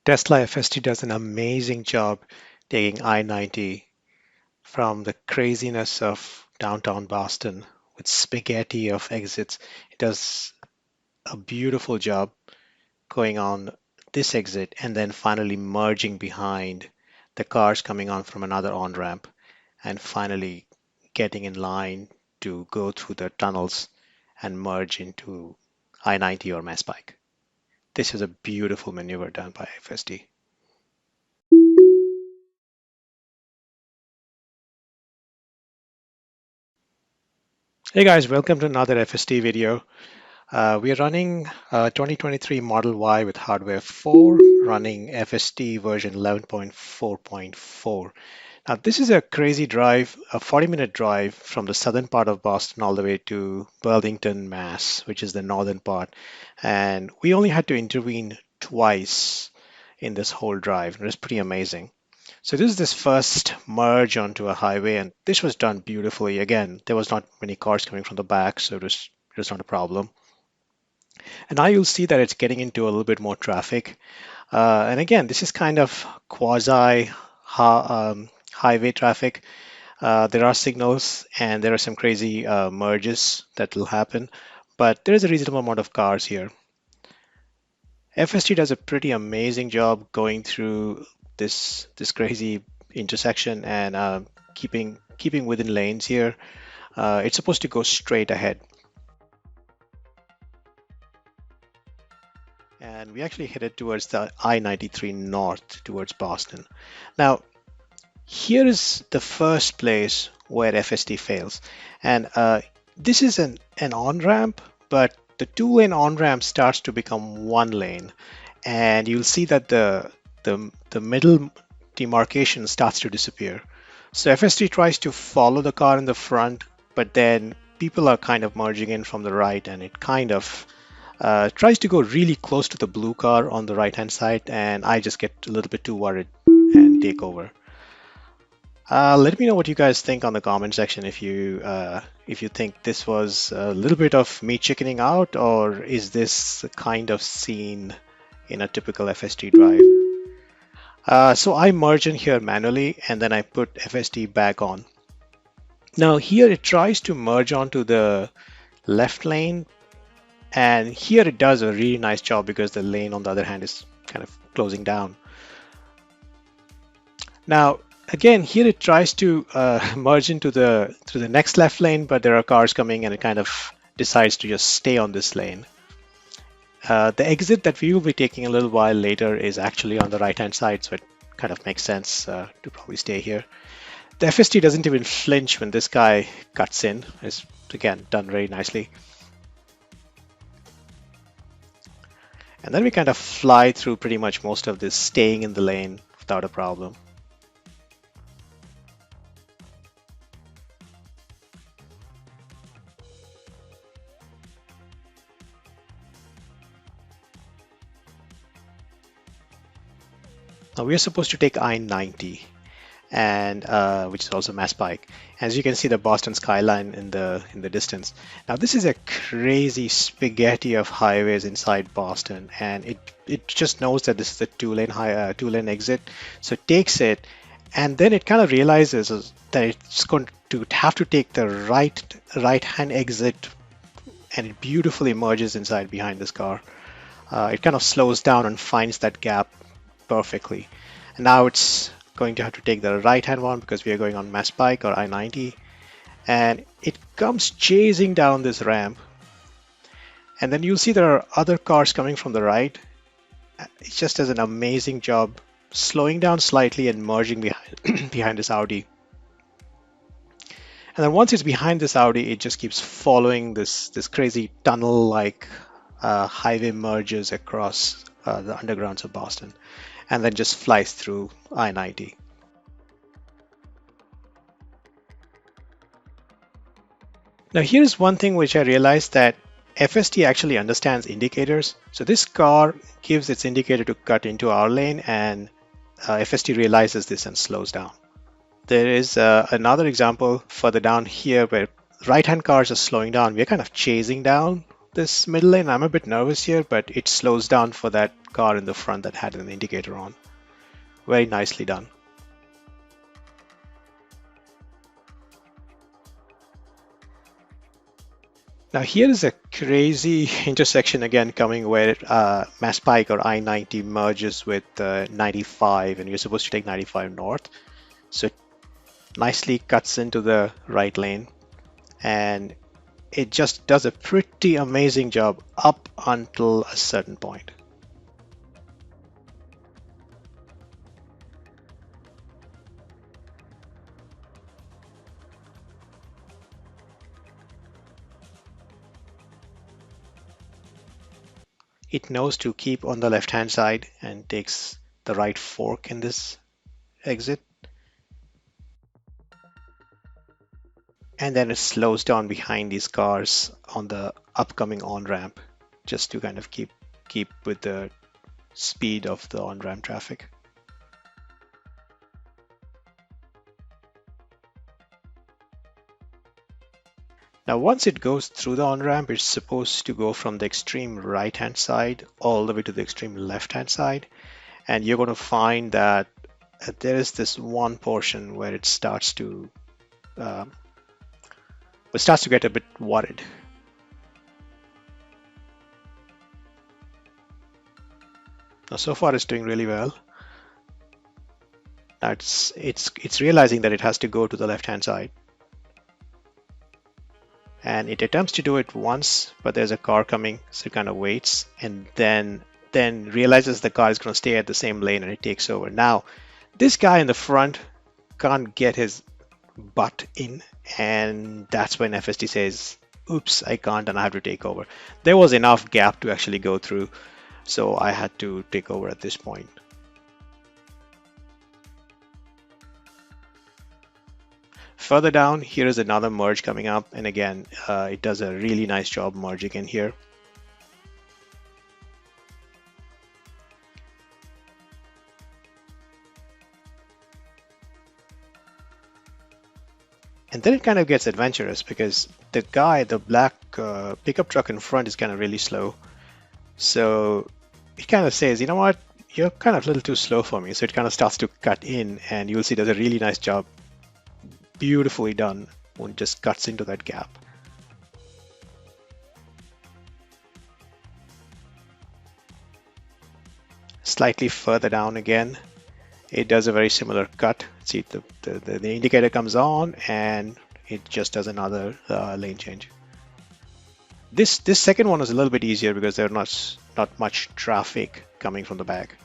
Tesla FSD does an amazing job taking I-90 from the craziness of downtown Boston with spaghetti of exits. It does a beautiful job going on this exit and then finally merging behind the cars coming on from another on-ramp and finally getting in line to go through the tunnels and merge into I-90 or Mass Pike. This is a beautiful maneuver done by FSD. Hey guys, welcome to another FSD video. We are running 2023 Model Y with hardware 4 running FSD version 11.4.4. Now this is a crazy drive, a 40-minute drive from the southern part of Boston all the way to Burlington, Mass, which is the northern part. And we only had to intervene twice in this whole drive. It was pretty amazing. So this is this first merge onto a highway, and this was done beautifully. Again, there was not many cars coming from the back, so it was not a problem. And now you'll see that it's getting into a little bit more traffic. And again, this is kind of quasi highway traffic. There are signals and there are some crazy merges that will happen, but there is a reasonable amount of cars here. FST does a pretty amazing job going through this crazy intersection and keeping within lanes here. It's supposed to go straight ahead. And we actually headed towards the I-93 north towards Boston. Now, here is the first place where FSD fails. And this is an on-ramp, but the two-lane on-ramp starts to become one lane. And you'll see that the middle demarcation starts to disappear. So FSD tries to follow the car in the front, but then people are kind of merging in from the right, and it kind of tries to go really close to the blue car on the right-hand side, and I just get a little bit too worried and take over. Let me know what you guys think on the comment section if you think this was a little bit of me chickening out, or is this the kind of scene in a typical FSD drive? So I merge in here manually and then I put FSD back on. Now here it tries to merge onto the left lane, and here it does a really nice job because the lane on the other hand is kind of closing down. Now again, here it tries to merge into the next left lane, but there are cars coming and it kind of decides to just stay on this lane. The exit that we will be taking a little while later is actually on the right hand side, so it kind of makes sense to probably stay here. The FST doesn't even flinch when this guy cuts in. It's again done very nicely. And then we kind of fly through pretty much most of this, staying in the lane without a problem. Now we are supposed to take I-90, and which is also Mass Pike. As you can see, the Boston skyline in the distance. Now this is a crazy spaghetti of highways inside Boston, and it just knows that this is a two-lane exit, so it takes it, and then it kind of realizes that it's going to have to take the right-hand exit, and it beautifully merges inside behind this car. It kind of slows down and finds that gap perfectly. And now it's going to have to take the right hand one because we are going on Mass Pike or I-90, and it comes chasing down this ramp, and then you'll see there are other cars coming from the right. It just does an amazing job slowing down slightly and merging behind behind this Audi. And then once it's behind this Audi, it just keeps following this crazy tunnel like highway merges across the undergrounds of Boston, and then just flies through I-90. Now here's one thing which I realized, that FST actually understands indicators. So this car gives its indicator to cut into our lane, and FST realizes this and slows down. There is another example further down here where right-hand cars are slowing down. We're kind of chasing down this middle lane. I'm a bit nervous here, but it slows down for that car in the front that had an indicator on. Very nicely done. Now here is a crazy intersection again coming where Mass Pike or I-90 merges with 95, and you're supposed to take 95 north. So it nicely cuts into the right lane, and it just does a pretty amazing job up until a certain point. It knows to keep on the left-hand side and takes the right fork in this exit. And then it slows down behind these cars on the upcoming on-ramp just to kind of keep with the speed of the on-ramp traffic. Now, once it goes through the on-ramp, it's supposed to go from the extreme right-hand side all the way to the extreme left-hand side. And you're going to find that there is this one portion where it starts to get a bit worried. Now, so far it's doing really well. Now it's realizing that it has to go to the left-hand side. And it attempts to do it once, but there's a car coming, so it kind of waits, and then realizes the car is going to stay at the same lane, and it takes over. Now, this guy in the front can't get his butt in, and that's when FSD says, oops, I can't, and I have to take over. There was enough gap to actually go through, so I had to take over at this point. Further down, here is another merge coming up, and again, it does a really nice job merging in here. And then it kind of gets adventurous because the black pickup truck in front is kind of really slow. So it kind of says, you know what, you're kind of a little too slow for me. So it kind of starts to cut in, and you'll see it does a really nice job. Beautifully done when it just cuts into that gap. Slightly further down again, it does a very similar cut. See, the indicator comes on and it just does another lane change. This second one is a little bit easier because there's not much traffic coming from the back.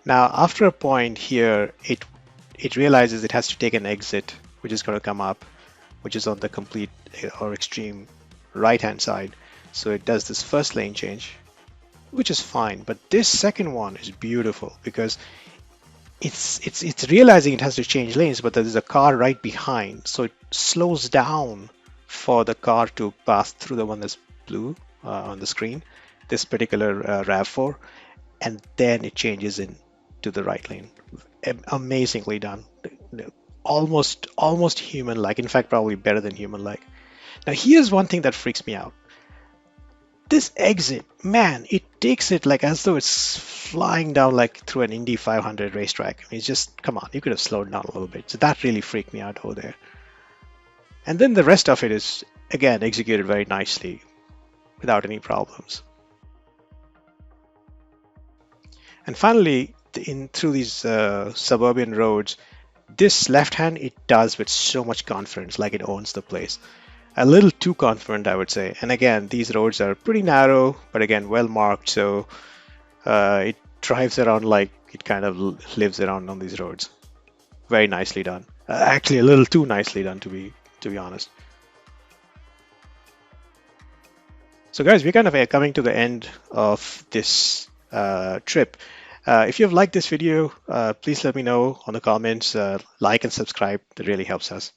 Now, after a point here, it realizes it has to take an exit, which is going to come up, which is on the complete or extreme right-hand side. So it does this first lane change, which is fine. But this second one is beautiful because it's realizing it has to change lanes, but there's a car right behind. So it slows down for the car to pass through the one that's blue on the screen, this particular RAV4, and then it changes into the right lane. Amazingly done. Almost human-like. In fact, probably better than human-like. Now, here's one thing that freaks me out. This exit, man, it takes it like as though it's flying down like through an Indy 500 racetrack. I mean, it's just, come on, you could have slowed down a little bit. So that really freaked me out over there. And then the rest of it is, again, executed very nicely without any problems. And finally, through these suburban roads, this left hand, it does with so much confidence, like it owns the place. A little too confident, I would say. And again, these roads are pretty narrow, but again, well marked. So it drives around like it kind of lives around on these roads. Very nicely done. Actually, a little too nicely done, to be honest. So guys, we're kind of coming to the end of this trip. If you've liked this video, please let me know on the comments, like and subscribe. That really helps us.